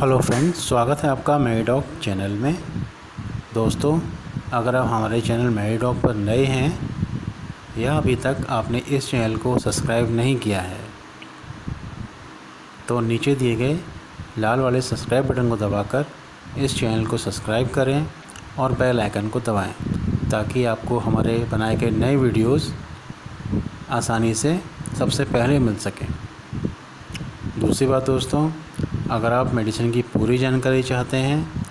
Hello friends, स्वागत है आपका मेडीडॉग चैनल में। दोस्तों, अगर आप हमारे चैनल मेडीडॉग पर नए हैं या अभी तक आपने इस चैनल को सब्सक्राइब नहीं किया है तो नीचे दिए गए लाल वाले सब्सक्राइब बटन को दबाकर इस चैनल को सब्सक्राइब करें और बेल आइकन को दबाएं ताकि आपको हमारे बनाए गए नए वीडियोस आसानी से सबसे पहले मिल सकें। दूसरी बात दोस्तों, अगर आप मेडिसिन की पूरी जानकारी चाहते हैं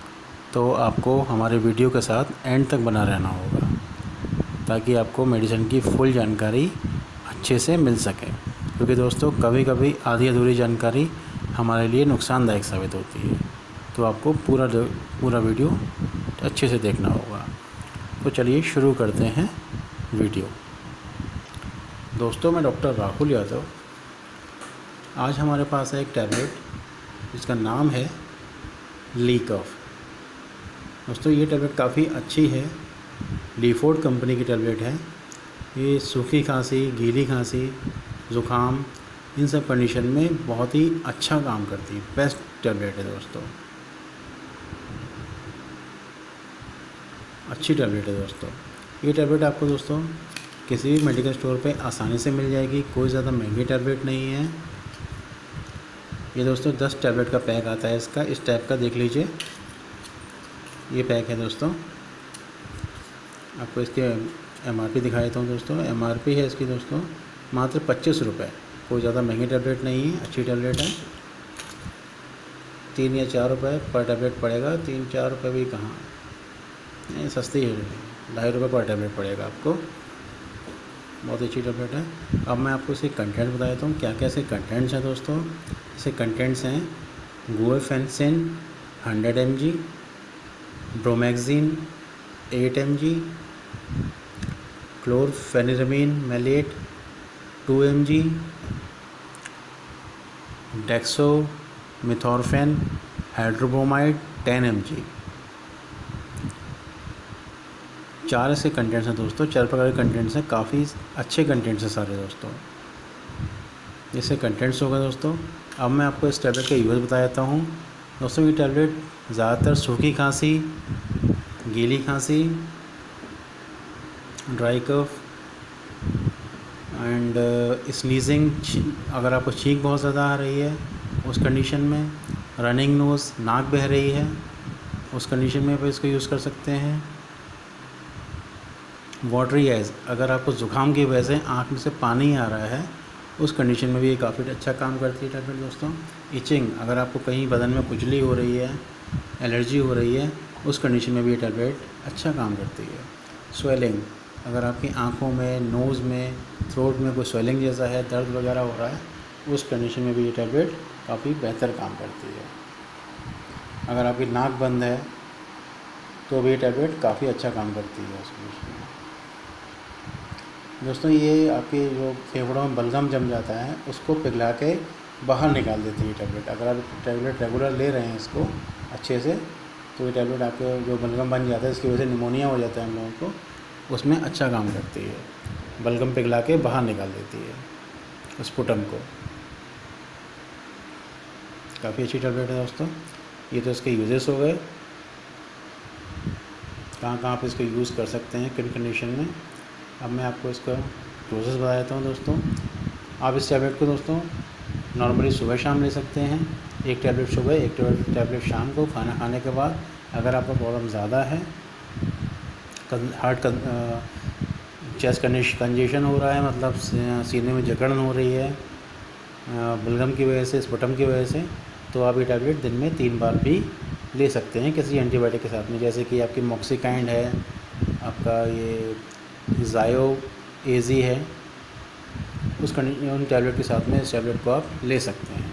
तो आपको हमारे वीडियो के साथ एंड तक बना रहना होगा ताकि आपको मेडिसिन की फुल जानकारी अच्छे से मिल सके, क्योंकि दोस्तों कभी कभी आधी अधूरी जानकारी हमारे लिए नुकसानदायक साबित होती है। तो आपको पूरा वीडियो अच्छे से देखना होगा। तो चलिए शुरू करते हैं वीडियो। दोस्तों, मैं डॉक्टर राहुल यादव। आज हमारे पास है एक टैबलेट जिसका नाम है लीकफ। दोस्तों, ये टैबलेट काफ़ी अच्छी है। लीफोर्ड कंपनी की टैबलेट है। ये सूखी खांसी, गीली खांसी, ज़ुकाम, इन सब कंडीशन में बहुत ही अच्छा काम करती है। बेस्ट टैबलेट है दोस्तों, अच्छी टैबलेट है दोस्तों। ये टैबलेट आपको दोस्तों किसी भी मेडिकल स्टोर पे आसानी से मिल जाएगी। कोई ज़्यादा महंगी टैबलेट नहीं है। ये दोस्तों 10 टैबलेट का पैक आता है इसका। इस टाइप का देख लीजिए, ये पैक है दोस्तों। आपको इसके MRP दिखा देता हूँ दोस्तों। MRP है इसकी दोस्तों मात्र 25 रुपये। कोई ज़्यादा महंगी टैबलेट नहीं है, अच्छी टैबलेट है। 3 या 4 रुपये पर टैबलेट पड़ेगा। 3-4 रुपये भी कहाँ, नहीं सस्ती है। 2.5 रुपये पर टैबलेट पड़ेगा आपको। बहुत अच्छी टैबलेट है। अब मैं आपको इसके कंटेंट बता देता हूँ, क्या क्या इसके कंटेंट्स हैं दोस्तों। इसके कंटेंट्स हैं guaifenesin 100 mg, bromhexine 8 mg, chlorpheniramine maleate 2 mg, dextromethorphan hydrobromide 10 mg। 4 इसके कंटेंट्स हैं दोस्तों। 4 प्रकार के कंटेंट्स हैं, काफ़ी अच्छे कंटेंट्स हैं सारे दोस्तों। जैसे कंटेंट्स होगा दोस्तों। अब मैं आपको इस टैबलेट का यूज़ बता देता हूँ दोस्तों। ये टैबलेट ज़्यादातर सूखी खांसी, गीली खांसी, ड्राई कफ एंड स्नीजिंग, अगर आपको छींक बहुत ज़्यादा आ रही है उस कंडीशन में, रनिंग नोज़, नाक बह रही है उस कंडीशन में आप इसको यूज़ कर सकते हैं। वाटरी आइज़, अगर आपको ज़ुकाम की वजह से आँख में से पानी आ रहा है उस कंडीशन में भी ये काफ़ी अच्छा काम करती है टैबलेट दोस्तों। इचिंग, अगर आपको कहीं बदन में खुजली हो रही है, एलर्जी हो रही है, उस कंडीशन में भी ये टैबलेट अच्छा काम करती है। स्वेलिंग, अगर आपकी आँखों में, नोज़ में, थ्रोट में कोई स्वेलिंग जैसा है, दर्द वगैरह हो रहा है, उस कंडीशन में भी ये टैबलेट काफ़ी बेहतर काम करती है। अगर आपकी नाक बंद है तो भी ये टैबलेट काफ़ी अच्छा काम करती है उस कंडीशन में दोस्तों। ये आपके जो फेफड़ों में बलगम जम जाता है उसको पिघला के बाहर निकाल देती है टैबलेट। अगर आप टैबलेट रेगुलर ले रहे हैं इसको अच्छे से, तो ये टैबलेट आपके जो बलगम बन जाता है, इसकी वजह से निमोनिया हो जाता है हम लोगों को, उसमें अच्छा काम करती है। बलगम पिघला के बाहर निकाल देती है स्पुटम को। काफ़ी अच्छी टैबलेट है दोस्तों। ये तो इसके यूजेस हो गए, कहाँ कहाँ आप इसको यूज़ कर सकते हैं, किन कंडीशन में। अब मैं आपको इसका प्रोसेस बता देता हूँ दोस्तों। आप इस टैबलेट को दोस्तों नॉर्मली सुबह शाम ले सकते हैं। एक टैबलेट सुबह, एक टैबलेट शाम को खाना खाने के बाद। अगर आपका प्रॉब्लम ज़्यादा है, हार्ट चेस्ट कंजेशन हो रहा है, मतलब सीने में जकड़न हो रही है बलगम की वजह से, स्पुटम की वजह से, तो आप ये टैबलेट दिन में 3 बार भी ले सकते हैं किसी एंटीबायोटिक के साथ में। जैसे कि आपकी मॉक्सिकाइंड है, आपका ये ज़ायो एजी है, उन टैबलेट के साथ में इस टैबलेट को आप ले सकते हैं।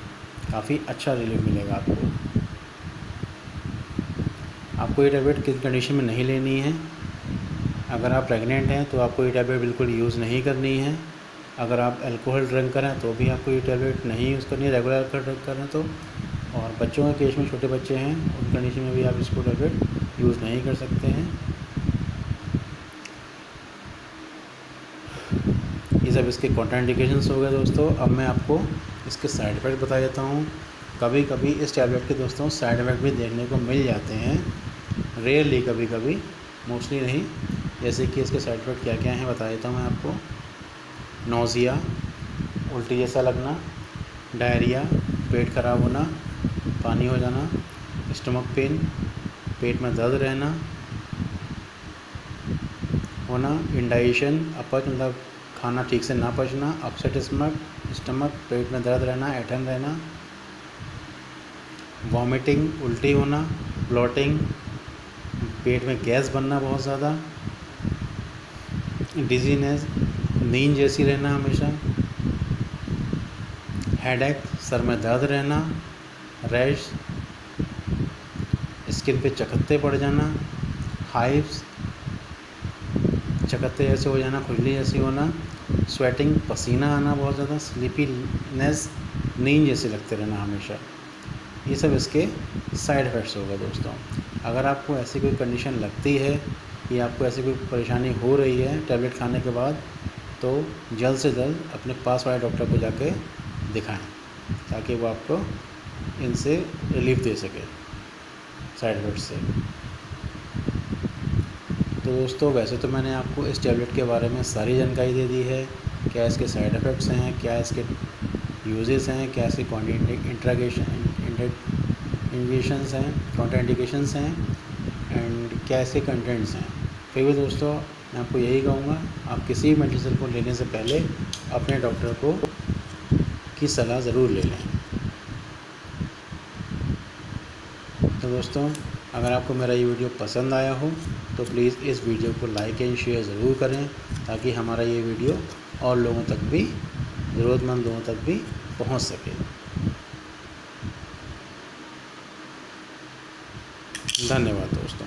काफ़ी अच्छा रिलीफ मिलेगा आपको। आपको ये टैबलेट किस कंडीशन में नहीं लेनी है। अगर आप प्रेग्नेंट हैं तो आपको ये टैबलेट बिल्कुल यूज़ नहीं करनी है। अगर आप अल्कोहल ड्रिंक करें तो भी आपको ये टैबलेट नहीं यूज़ करनी है, रेगुलर ड्रिंक करें तो। और बच्चों के केस में, छोटे बच्चे हैं उन कंडीशन में भी आप इसको टैबलेट यूज़ नहीं कर सकते हैं। ये सब इसके कॉन्ट्राइंडिकेशंस हो गए दोस्तों। अब मैं आपको इसके साइड इफ़ेक्ट बता देता हूँ। कभी कभी इस टैबलेट के दोस्तों साइड इफ़ेक्ट भी देखने को मिल जाते हैं, रेयरली कभी कभी, मोस्टली नहीं। जैसे कि इसके साइड इफ़ेक्ट क्या क्या हैं बता देता हूँ मैं आपको। नोज़िया, उल्टी जैसा लगना, डायरिया, पेट खराब होना, पानी हो जाना, स्टमक पेन, पेट में दर्द रहना होना, इंडाइजेशन, अपच मतलब खाना ठीक से ना पचना, अपसेट स्टमक, पेट में दर्द रहना, ऐंठन रहना, वॉमिटिंग, उल्टी होना, ब्लोटिंग, पेट में गैस बनना बहुत ज़्यादा, डिजीनेस, नींद जैसी रहना हमेशा, हेडेक, सर में दर्द रहना, रैश, स्किन पे चकत्ते पड़ जाना, हाइव्स, चकत्ते जैसे हो जाना, खुजली जैसी होना, स्वेटिंग, पसीना आना बहुत ज़्यादा, स्लीपीनेस, नींद जैसे लगते रहना हमेशा। ये सब इसके साइड इफ़ेक्ट्स होगा दोस्तों। अगर आपको ऐसी कोई कंडीशन लगती है या आपको ऐसी कोई परेशानी हो रही है टैबलेट खाने के बाद, तो जल्द से जल्द अपने पास वाले डॉक्टर को जाके दिखाएं, ताकि वो आपको इनसे रिलीफ दे सके, साइड इफ़ेक्ट से। तो दोस्तों वैसे तो मैंने आपको इस टैबलेट के बारे में सारी जानकारी दे दी है, क्या इसके साइड इफ़ेक्ट्स हैं, क्या इसके यूजेस हैं, क्या इसके इंडिकेशंस हैं, कॉन्ट्राइंडिकेशंस हैं, एंड क्या इसके कंटेंट्स हैं। फिर भी दोस्तों मैं आपको यही कहूँगा, आप किसी भी मेडिसिन को लेने से पहले अपने डॉक्टर को की सलाह ज़रूर ले लें। तो दोस्तों अगर आपको मेरा ये वीडियो पसंद आया हो तो प्लीज़ इस वीडियो को लाइक एंड शेयर ज़रूर करें, ताकि हमारा ये वीडियो और लोगों तक भी, ज़रूरतमंद लोगों तक भी पहुंच सके। धन्यवाद दोस्तों।